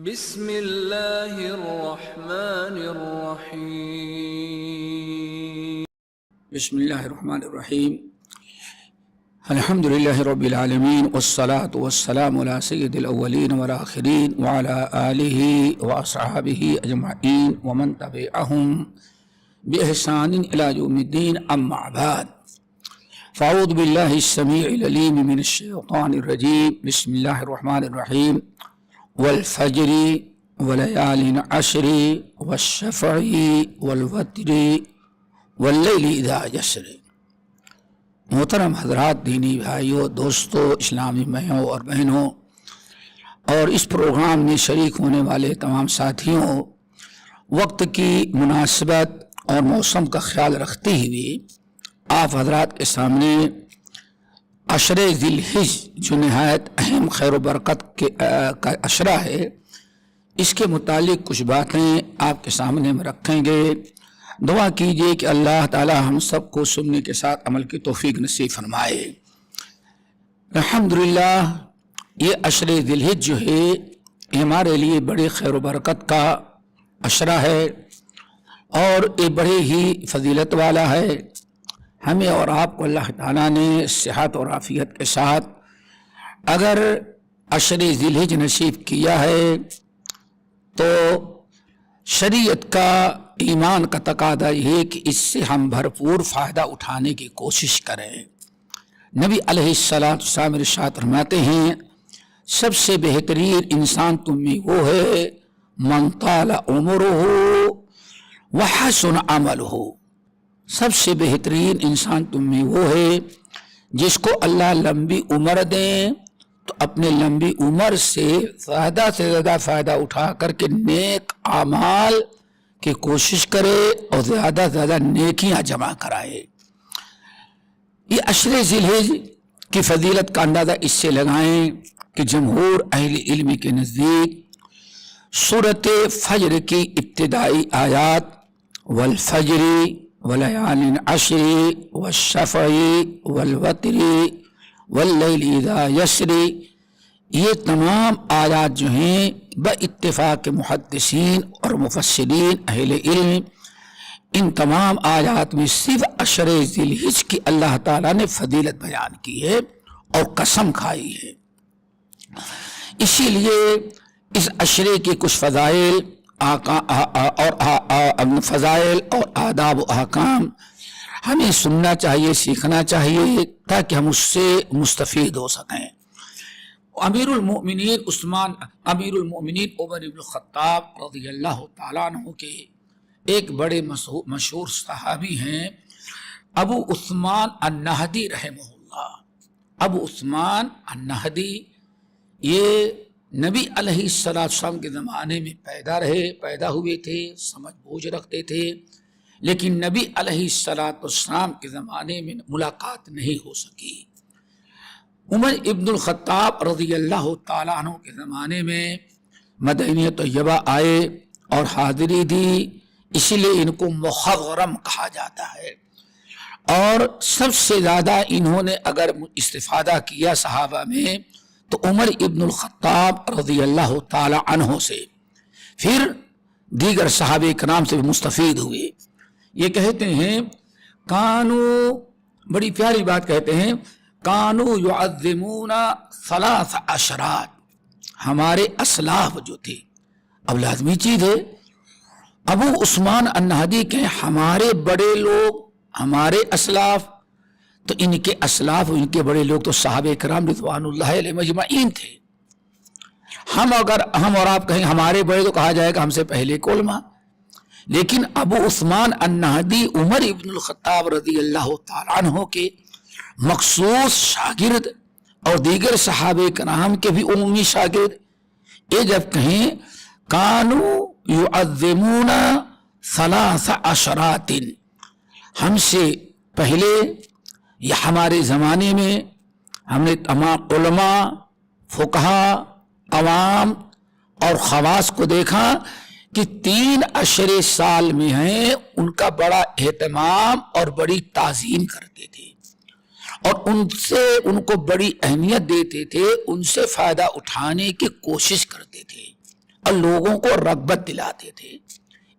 بسم اللہ الرحمن الرحیم بسم اللہ الرحمن الرحیم الحمدللہ رب العالمین والصلاة والسلام علی سید الاولین والآخرین وعلی آلہ واصحابہ اجمعین ومن تبعہم بإحسان الی یوم الدین اما بعد فاعوذ باللہ السمیع العلیم من الشیطان الرجیم بسم اللہ الرحمن الرحیم والفجر وليال عشر والشفع والوتر واللیل اذا یسر۔ محترم حضرات، دینی بھائیوں، دوستوں، اسلامی بھائیوں اور بہنوں اور اس پروگرام میں شریک ہونے والے تمام ساتھیوں، وقت کی مناسبت اور موسم کا خیال رکھتے ہوئے آپ حضرات کے سامنے عشر ذی الحج جو نہایت اہم خیر و برکت کا عشرہ ہے، اس کے متعلق کچھ باتیں آپ کے سامنے میں رکھیں گے۔ دعا کیجئے کہ اللہ تعالی ہم سب کو سننے کے ساتھ عمل کی توفیق نصیب فرمائے۔ الحمدللہ یہ عشر ذی الحج جو ہے یہ ہمارے لیے بڑے خیر و برکت کا عشرہ ہے اور یہ بڑے ہی فضیلت والا ہے۔ ہمیں اور آپ کو اللہ تعالیٰ نے صحت اور عافیت کے ساتھ اگر عشر ذی الحج نصیب کیا ہے تو شریعت کا، ایمان کا تقاضا یہ ہے کہ اس سے ہم بھرپور فائدہ اٹھانے کی کوشش کریں۔ نبی علیہ السلام ارشاد فرماتے ہیں سب سے بہترین انسان تم میں وہ ہے من طال عمرہ وحسن عملہ۔ سب سے بہترین انسان تم میں وہ ہے جس کو اللہ لمبی عمر دیں تو اپنے لمبی عمر سے زیادہ فائدہ اٹھا کر کے نیک اعمال کی کوشش کرے اور زیادہ سے زیادہ نیکیاں جمع کرائے۔ یہ عشر ذی الحج کی فضیلت کا اندازہ اس سے لگائیں کہ جمہور اہل علم کے نزدیک سورۃ فجر کی ابتدائی آیات والفجر ولیال عشر والشفع والوتر واللیل اذا یسر، یہ تمام آیات جو ہیں باتفاق محدثین اور مفسرین اہل علم، ان تمام آیات میں صرف عشر ذی الحج کی اللہ تعالیٰ نے فضیلت بیان کی ہے اور قسم کھائی ہے۔ اسی لیے اس عشرے کے کچھ فضائل اور آداب و احکام ہمیں سننا چاہیے، سیکھنا چاہیے تاکہ ہم اس سے مستفید ہو سکیں۔ امیر المؤمنین عمر بن الخطاب رضی اللہ تعالیٰ عنہ کے ایک بڑے مشہور صحابی ہیں ابو عثمان النہدی رحمہ اللہ۔ ابو عثمان النہدی یہ نبی علیہ السلام کے زمانے میں پیدا ہوئے تھے، سمجھ بوجھ رکھتے تھے، لیکن نبی علیہ السلام کے زمانے میں ملاقات نہیں ہو سکی۔ عمر ابن الخطاب رضی اللہ تعالیٰ عنہ کے زمانے میں مدینہ طیبہ آئے اور حاضری دی، اسی لیے ان کو مخضرم کہا جاتا ہے۔ اور سب سے زیادہ انہوں نے اگر استفادہ کیا صحابہ میں تو عمر ابن الخطاب رضی اللہ تعالی عنہ سے، پھر دیگر صحابہ کرام سے بھی مستفید ہوئے۔ یہ کہتے ہیں کانو، بڑی پیاری بات کہتے ہیں، کانو یعظمون ثلاث عشرات، ہمارے اسلاف جو تھے، اب لازمی چیز ہے ابو عثمان النہدی کے ہمارے بڑے لوگ، ہمارے اسلاف، تو ان کے اسلاف، ان کے بڑے لوگ تو صحابہ کرام رضوان اللہ علیہ مجمعین تھے۔ ہم اور آپ کہیں ہمارے بڑے تو کہا جائے گا ہم سے پہلے کے علماء، لیکن ابو عثمان النہدی عمر ابن الخطاب رضی اللہ تعالیٰ عنہ کے مخصوص شاگرد اور دیگر صحابہ کرام کے بھی عمومی شاگرد، یہ جب کہیں کانو یعظمون ثلاث عشرات، ہم سے پہلے یہ ہمارے زمانے میں ہم نے تمام علماء، فقہا، عوام اور خواص کو دیکھا کہ 3 عشرے سال میں ہیں، ان کا بڑا اہتمام اور بڑی تعظیم کرتے تھے اور ان کو بڑی اہمیت دیتے تھے، ان سے فائدہ اٹھانے کی کوشش کرتے تھے۔ اور لوگوں کو رغبت دلاتے تھے.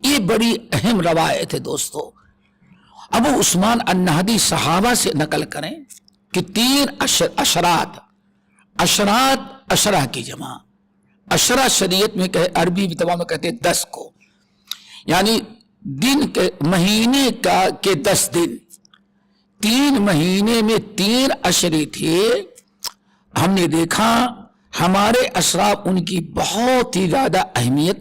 یہ بڑی اہم روایت ہے دوستو. ابو عثمان النہدی صحابہ سے نقل کریں کہ 3 اشرات اشرہ کی جمع. اشرہ شریعت میں عربی میں کہتے ہیں 10 کو، یعنی دن کے مہینے کے 10 دن. 3 مہینے میں 3 اشرے تھے. ہم نے دیکھا ہمارے اشراف ان کی بہت ہی زیادہ اہمیت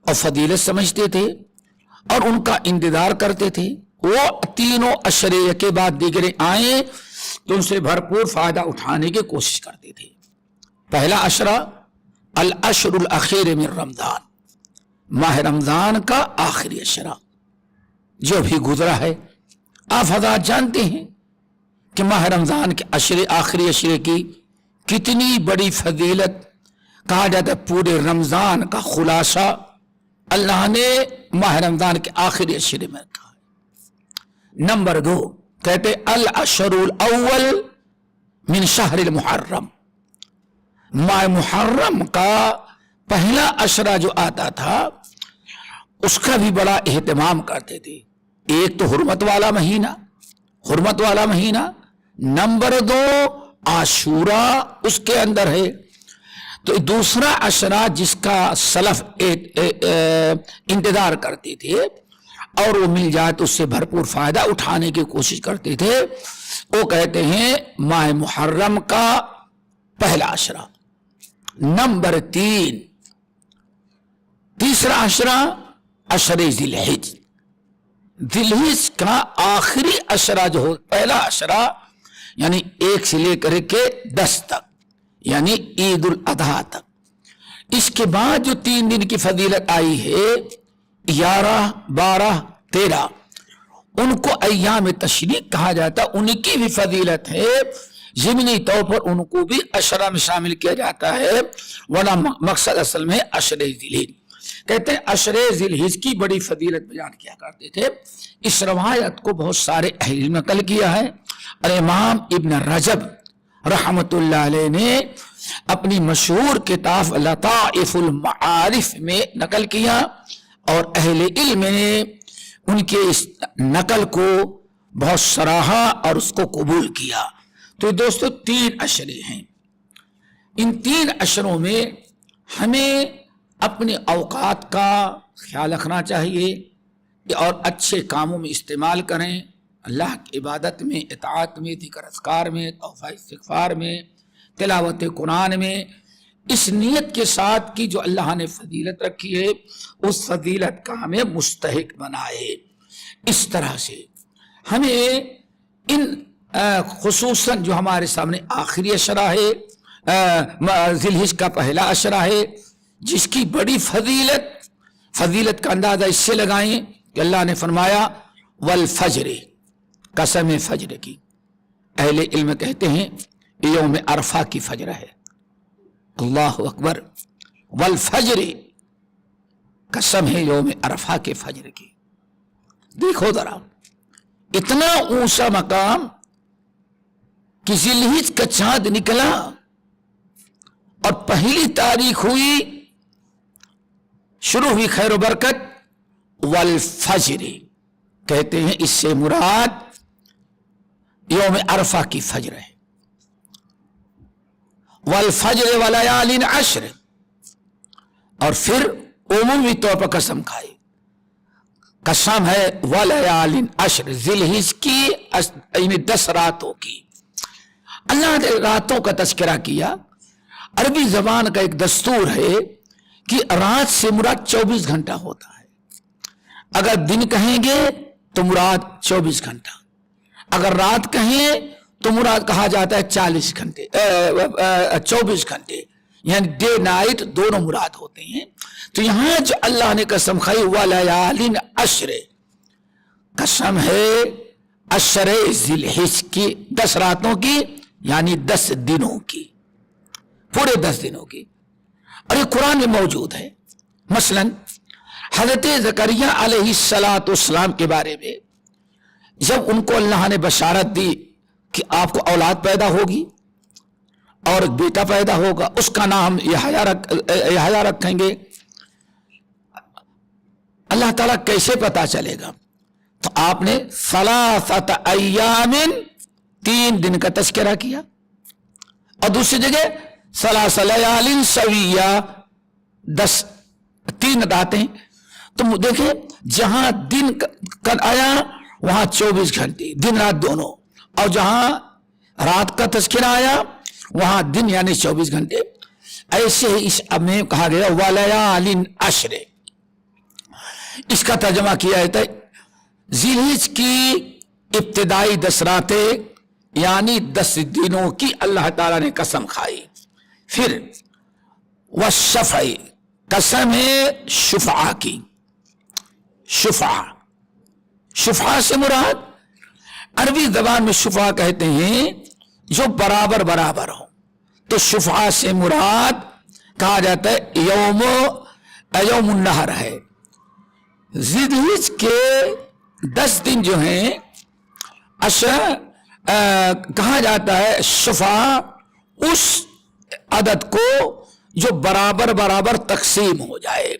اور فضیلت سمجھتے تھے اور ان کا انتظار کرتے تھے. وہ تینوں اشرے کے بعد دیگرے آئیں تو ان سے بھرپور فائدہ اٹھانے کی کوشش کرتے تھے. پہلا اشرہ الاشر الاخیر من رمضان، ماہ رمضان کا آخری اشرہ جو بھی گزرا ہے. آپ حضرات جانتے ہیں کہ ماہ رمضان کے آخری اشرے کی کتنی بڑی فضیلت. کہا جاتا ہے پورے رمضان کا خلاصہ اللہ نے ماہ رمضان کے آخری اشرے میں رکھا ہے. نمبر 2 کہتے الاشر الاول من شہر المحرم، ماہ محرم کا پہلا اشرہ جو آتا تھا اس کا بھی بڑا اہتمام کرتے تھے. ایک تو حرمت والا مہینہ، نمبر 2 عاشورہ اس کے اندر ہے. تو دوسرا اشرہ جس کا سلف انتظار کرتے تھے اور وہ مل جائے تو اس سے بھرپور فائدہ اٹھانے کی کوشش کرتے تھے، وہ کہتے ہیں ماہ محرم کا پہلا اشرہ. نمبر 3 تیسرا اشرہ اشر ذی الحج کا آخری اشرہ جو ہو، پہلا اشرہ یعنی 1 سے لے کر کے 10 تک، یعنی عید الاضحیٰ تک. اس کے بعد جو 3 دن کی فضیلت آئی ہے 11 12 13 ان کو ایام تشریق کہا جاتا. ان کی بھی فضیلت ہے، ضمنی طور پر ان کو بھی اشرہ میں شامل کیا جاتا ہے، ورنہ مقصد اصل میں اشر ذی الحج. کہتے ہیں اشر ذی الحج کی بڑی فضیلت بیان کیا کرتے تھے. اس روایت کو بہت سارے اہل علم نقل کیا ہے. امام ابن رجب رحمت اللہ علیہ نے اپنی مشہور کتاب لطائف المعارف میں نقل کیا اور اہل علم نے ان کے اس نقل کو بہت سراہا اور اس کو قبول کیا. تو دوستو 3 اشرے ہیں. ان 3 اشروں میں ہمیں اپنے اوقات کا خیال رکھنا چاہیے اور اچھے کاموں میں استعمال کریں. اللہ کی عبادت میں، اطاعت میں، ذکر اذکار میں، توبہ استغفار میں، تلاوت قرآن میں، اس نیت کے ساتھ کہ جو اللہ نے فضیلت رکھی ہے اس فضیلت کا ہمیں مستحق بنائے. اس طرح سے ہمیں ان خصوصاً جو ہمارے سامنے آخری اشرہ ہے، ذی الحج کا پہلا اشرہ ہے، جس کی بڑی فضیلت کا اندازہ اس سے لگائیں کہ اللہ نے فرمایا والفجر، قسم فجر کی. اہل علم کہتے ہیں یوم عرفہ کی فجر ہے. اللہ اکبر. والفجر، قسم ہے یوم عرفہ کے فجر کی. دیکھو ذرا اتنا اونچا مقام کہ ذی الحج کا چاند نکلا اور پہلی تاریخ ہوئی، شروع ہوئی خیر و برکت. والفجر کہتے ہیں اس سے مراد یوم عرفہ کی فجر ہے. والفجر ولیال عشر، اور پھر عمومی طور پر قسم کھائی. قسم ہے ولیال عشر، ذی الحج کی 10 راتوں کی. اللہ نے راتوں کا تذکرہ کیا. عربی زبان کا ایک دستور ہے کہ رات سے مراد 24 گھنٹہ ہوتا ہے. اگر دن کہیں گے تو مراد 24 گھنٹہ، اگر رات کہیں تو مراد کہا جاتا ہے 40 گھنٹے 24 گھنٹے، یعنی ڈے نائٹ دونوں مراد ہوتے ہیں. تو یہاں جو اللہ نے قسم کھائی ولیال عشر، قسم ہے عشر ذی الحج کی 10 راتوں کی، یعنی 10 دنوں کی، پورے 10 دنوں کی. اور یہ قرآن میں موجود ہے. مثلا حضرت زکریا علیہ السلام کے بارے میں جب ان کو اللہ نے بشارت دی کہ آپ کو اولاد پیدا ہوگی اور ایک بیٹا پیدا ہوگا، اس کا نام یحییٰ رکھیں گے، اللہ تعالیٰ کیسے پتا چلے گا؟ تو آپ نے ثلاثۃ ایامن 3 دن کا تذکرہ کیا، اور دوسری جگہ ثلاث لیال سویہ 3 راتیں. تو دیکھیں جہاں دن کا آیا وہاں 24 گھنٹے دن رات دونوں، اور جہاں رات کا تذکرہ آیا وہاں دن یعنی 24 گھنٹے. ایسے ہی اس میں کہا گیا ولیال عشر، اس کا ترجمہ کیا جاتا ہے ذی الحجہ کی ابتدائی 10 راتیں یعنی 10 دنوں کی اللہ تعالیٰ نے قسم کھائی. پھر والشفع، قسم ہے شفعہ کی. شفعہ سے مراد عربی زبان میں شفعہ کہتے ہیں جو برابر برابر ہو. تو شفعہ سے مراد کہا جاتا ہے یوم النحر ہے. ذی الحجہ کے 10 دن جو ہیں کہا جاتا ہے شفعہ اس عدد کو جو برابر برابر تقسیم ہو جائے،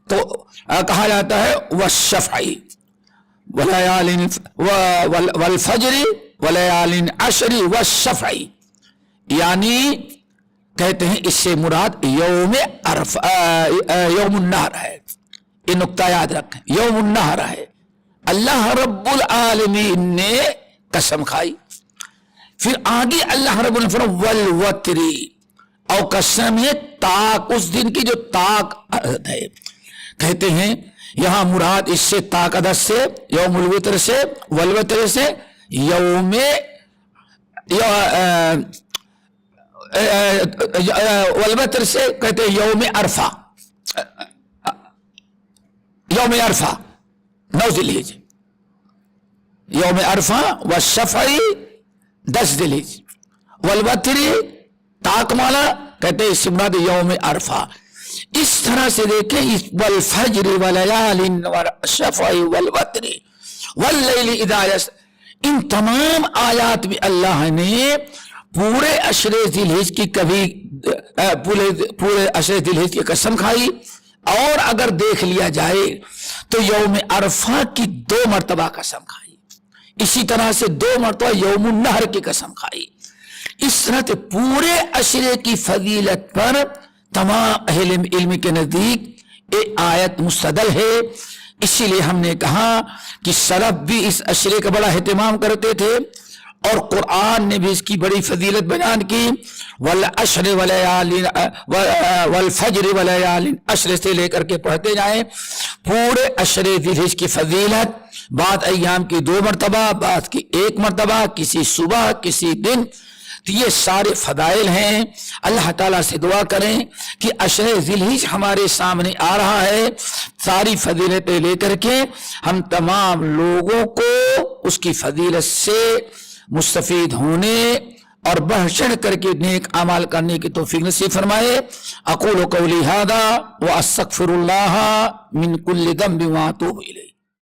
تو کہا جاتا ہے والشفع والفجر ولیال عشر والشفع، یعنی کہتے ہیں اس سے مراد یوم النحر ہے. یہ نقطہ یاد رکھیں، یوم النحر ہے. اللہ رب العالمین نے قسم کھائی. پھر آگے اللہ رب العالمین فرمایا والوتر، اور قسم ہے طاق، اس دن کی جو طاق ہے. کہتے ہیں یہاں مراد اس سے طاق عدد سے یوم الوتر سے والوتر سے یوم والوتر سے کہتے ہیں یوم عرفہ، یوم عرفہ 9 ذی الحجہ، یوم عرفہ والشفع 10 ذی الحجہ والوتر طاق مالا کہتے ہیں اس سے مراد یوم عرفہ. اس طرح سے دیکھیں والفجر ولیال والشفع والوتر واللیل اذا یسر، ان تمام آیات میں اللہ نے پورے عشر ذی الحجہ کی کبھی پورے عشر ذی الحجہ کی قسم کھائی، اور اگر دیکھ لیا جائے تو یوم عرفہ کی 2 مرتبہ قسم کھائی. اسی طرح سے 2 مرتبہ یوم النحر کی قسم کھائی. اس طرح سے پورے عشرے کی فضیلت پر تمام اہل علم کے نزدیک یہ آیت مستدل ہے. اسی لیے ہم نے کہا کہ سلف بھی اس عشرے کا بڑا اہتمام کرتے تھے، اور قرآن نے بھی اس کی بڑی فضیلت بیان کی. والعشر ولیال والفجر ولیال عشر سے لے کر کے پڑھتے جائیں پورے عشر ذی الحجہ کی فضیلت، بعض ایام کی 2 مرتبہ، بعض کی 1 مرتبہ، کسی صبح کسی دن. تو یہ سارے فضائل ہیں. اللہ تعالیٰ سے دعا کریں کہ عشر ذی الحجہ ہمارے سامنے آ رہا ہے، ساری فضیلتیں لے کر کے ہم تمام لوگوں کو اس کی فضیلت سے مستفید ہونے اور بڑھ چڑھ کر کے نیک اعمال کرنے کی توفیق نصیب فرمائے. اقول قولی ھذا واستغفر اللہ من کل ذنب واتوب الیہ.